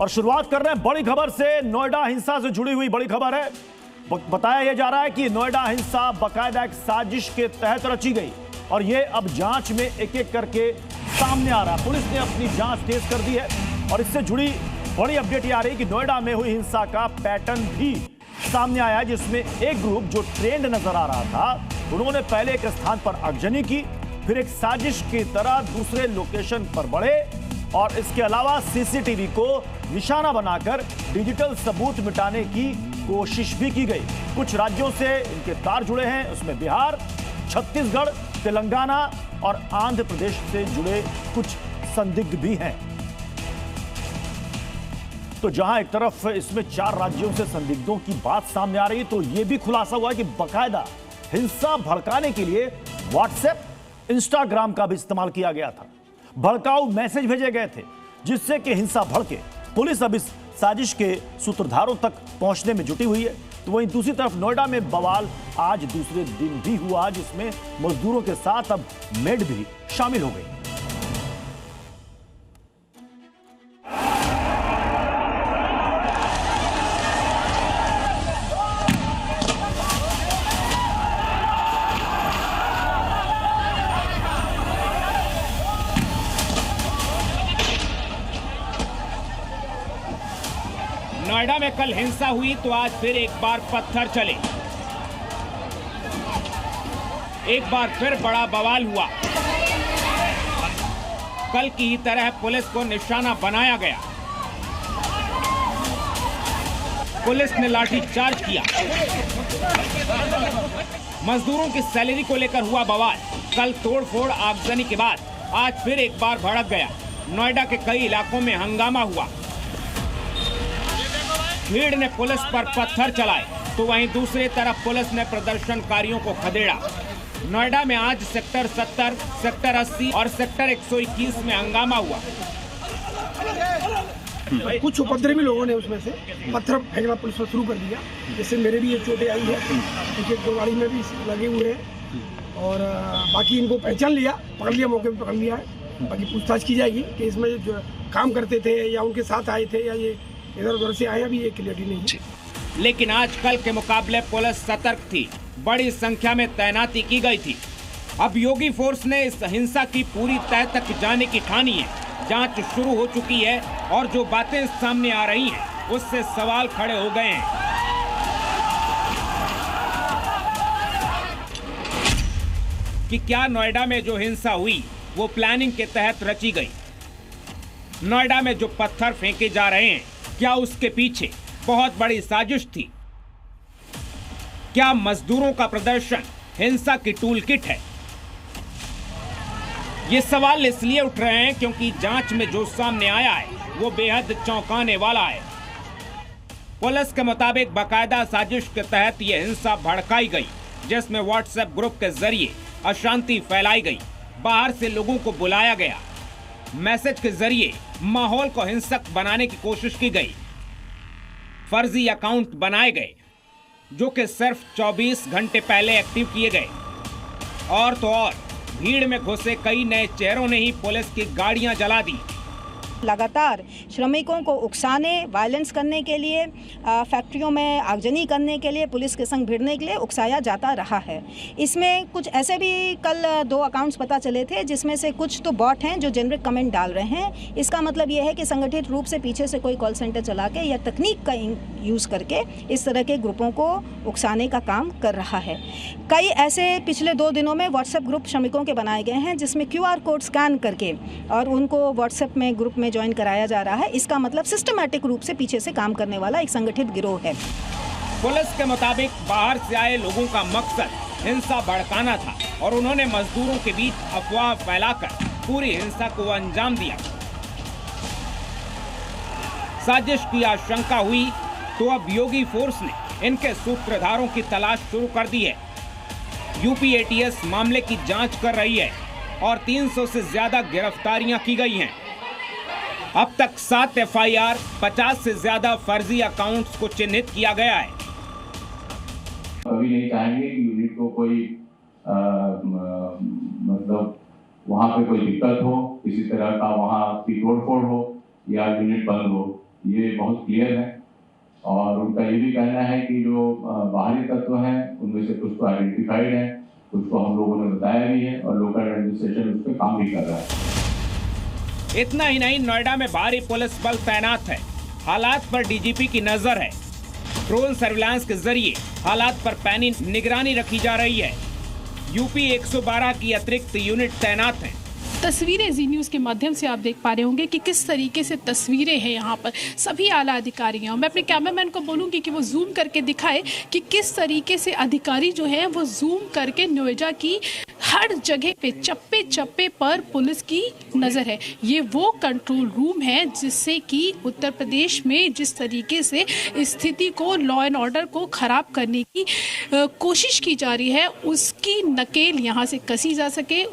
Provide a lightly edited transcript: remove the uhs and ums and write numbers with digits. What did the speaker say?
और शुरुआत कर रहे हैं बड़ी खबर से। नोएडा हिंसा से जुड़ी हुई बड़ी खबर है। बताया यह जा रहा है कि नोएडा हिंसा बाकायदा एक साजिश के तहत रची गई और यह अब जांच में एक एक करके सामने आ रहा है। पुलिस ने अपनी जांच तेज कर दी है और इससे जुड़ी बड़ी अपडेट ये आ रही है कि नोएडा में हुई हिंसा का पैटर्न भी सामने आया, जिसमें एक ग्रुप जो ट्रेंड नजर आ रहा था, उन्होंने पहले एक स्थान पर आगजनी की, फिर एक साजिश की तरह दूसरे लोकेशन पर बढ़े और इसके अलावा सीसीटीवी को निशाना बनाकर डिजिटल सबूत मिटाने की कोशिश भी की गई। कुछ राज्यों से इनके तार जुड़े हैं, उसमें बिहार, छत्तीसगढ़, तेलंगाना और आंध्र प्रदेश से जुड़े कुछ संदिग्ध भी हैं। तो जहां एक तरफ इसमें 4 राज्यों से संदिग्धों की बात सामने आ रही है, तो यह भी खुलासा हुआ है कि बाकायदा हिंसा भड़काने के लिए व्हाट्सएप, इंस्टाग्राम का भी इस्तेमाल किया गया था। भड़काऊ मैसेज भेजे गए थे जिससे कि हिंसा भड़के। पुलिस अब इस साजिश के सूत्रधारों तक पहुंचने में जुटी हुई है। तो वहीं दूसरी तरफ नोएडा में बवाल आज दूसरे दिन भी हुआ, जिसमें मजदूरों के साथ अब मेड भी शामिल हो गई। नोएडा में कल हिंसा हुई तो आज फिर एक बार पत्थर चले, एक बार फिर बड़ा बवाल हुआ। कल की ही तरह पुलिस को निशाना बनाया गया। पुलिस ने लाठीचार्ज किया। मजदूरों की सैलरी को लेकर हुआ बवाल। कल तोड़फोड़ आगजनी के बाद आज फिर एक बार भड़क गया। नोएडा के कई इलाकों में हंगामा हुआ। भीड़ ने पुलिस पर पत्थर चलाए तो वहीं दूसरी तरफ पुलिस ने प्रदर्शनकारियों को खदेड़ा। नोएडा में आज सेक्टर 70, सेक्टर 80 और सेक्टर 121 में हंगामा हुआ। कुछ उपद्रवी लोगों ने उसमें से पत्थर फेंकना पुलिस पर शुरू कर दिया, जिससे मेरे भी एक चोटें आई है, एक दो गाड़ी में भी लगे हुए हैं और बाकी इनको पहचान लिया, पकड़ लिया, मौके पर पकड़ लिया है। बाकी पूछताछ की जाएगी कि इसमें जो काम करते थे या उनके साथ आए थे या ये इधर उधर से आया, भी ये क्लियरिटी नहीं है। लेकिन आज कल के मुकाबले पुलिस सतर्क थी। बड़ी संख्या में तैनाती की गई थी। अब योगी फोर्स ने इस हिंसा की पूरी तह तक जाने की ठानी है। जांच शुरू हो चुकी है और जो बातें सामने आ रही हैं उससे सवाल खड़े हो गए हैं। कि क्या नोएडा में जो हिंसा हुई वो प्लानिंग के तहत रची गई? नोएडा में जो पत्थर फेंके जा रहे हैं, क्या उसके पीछे बहुत बड़ी साजिश थी? क्या मजदूरों का प्रदर्शन हिंसा की टूल किट है? ये सवाल इसलिए उठ रहे हैं क्योंकि जांच में जो सामने आया है वो बेहद चौंकाने वाला है। पुलिस के मुताबिक बाकायदा साजिश के तहत ये हिंसा भड़काई गई, जिसमें व्हाट्सएप ग्रुप के जरिए अशांति फैलाई गई। बाहर से लोगों को बुलाया गया, मैसेज के जरिए माहौल को हिंसक बनाने की कोशिश की गई। फर्जी अकाउंट बनाए गए जो कि सिर्फ 24 घंटे पहले एक्टिव किए गए। और तो और भीड़ में घुसे कई नए चेहरों ने ही पुलिस की गाड़ियां जला दी। लगातार श्रमिकों को उकसाने, वायलेंस करने के लिए, फैक्ट्रियों में आगजनी करने के लिए, पुलिस के संग भिड़ने के लिए उकसाया जाता रहा है। इसमें कुछ ऐसे भी कल 2 अकाउंट्स पता चले थे, जिसमें से कुछ तो बॉट हैं जो जेनरिक कमेंट डाल रहे हैं। इसका मतलब ये है कि संगठित रूप से पीछे से कोई कॉल सेंटर चला के या तकनीक का यूज़ करके इस तरह के ग्रुपों को उकसाने का काम कर रहा है। कई ऐसे पिछले 2 दिनों में व्हाट्सएप ग्रुप श्रमिकों के बनाए गए हैं, जिसमें QR कोड स्कैन करके और उनको व्हाट्सएप में ग्रुप में ज्वाइन कराया जा रहा है। इसका मतलब सिस्टमैटिक रूप से पीछे से काम करने वाला एक संगठित गिरोह है। पुलिस के मुताबिक बाहर से आए लोगों का मकसद हिंसा भड़काना था और उन्होंने मजदूरों के बीच अफवाह फैलाकर पूरी हिंसा को अंजाम दिया। साजिश की आशंका हुई तो अब योगी फोर्स ने इनके सूत्रधारों की तलाश शुरू कर दी है। यूपी ATS मामले की जांच कर रही है और 300 से ज्यादा गिरफ्तारियां की गई हैं। अब तक 7 FIR, 50 से ज्यादा फर्जी अकाउंट्स को चिन्हित किया गया है। कभी नहीं चाहेंगे कि यूनिट को कोई मतलब वहाँ पे कोई दिक्कत हो, किसी तरह का वहाँ की तोड़फोड़ हो या यूनिट बंद हो। ये बहुत क्लियर है। और उनका ये भी कहना है कि जो बाहरी तत्व हैं उनमें से कुछ तो आइडेंटिफाइड है, कुछ को हम लोगों ने बताया भी है और लोकल एडमिनिस्ट्रेशन उस पर काम भी कर रहा है। इतना ही नहीं, नोएडा में भारी पुलिस बल तैनात है। हालात पर डीजीपी की नजर है। ड्रोन सर्विलांस के जरिए हालात पर पैनी निगरानी रखी जा रही है। यूपी 112 की अतिरिक्त यूनिट तैनात है। तस्वीरें जी न्यूज़ के माध्यम से आप देख पा रहे होंगे कि किस तरीके से तस्वीरें हैं यहाँ पर सभी आला अधिकारी हैं। मैं अपने कैमरामैन को बोलूँगी कि वो जूम करके दिखाए कि किस तरीके से अधिकारी जो हैं वो जूम करके नोएडा की हर जगह पे चप्पे चप्पे पर पुलिस की नज़र है। ये वो कंट्रोल रूम है जिससे कि उत्तर प्रदेश में जिस तरीके से स्थिति को, लॉ एंड ऑर्डर को खराब करने की कोशिश की जा रही है, उसकी नकेल यहाँ से कसी जा सके।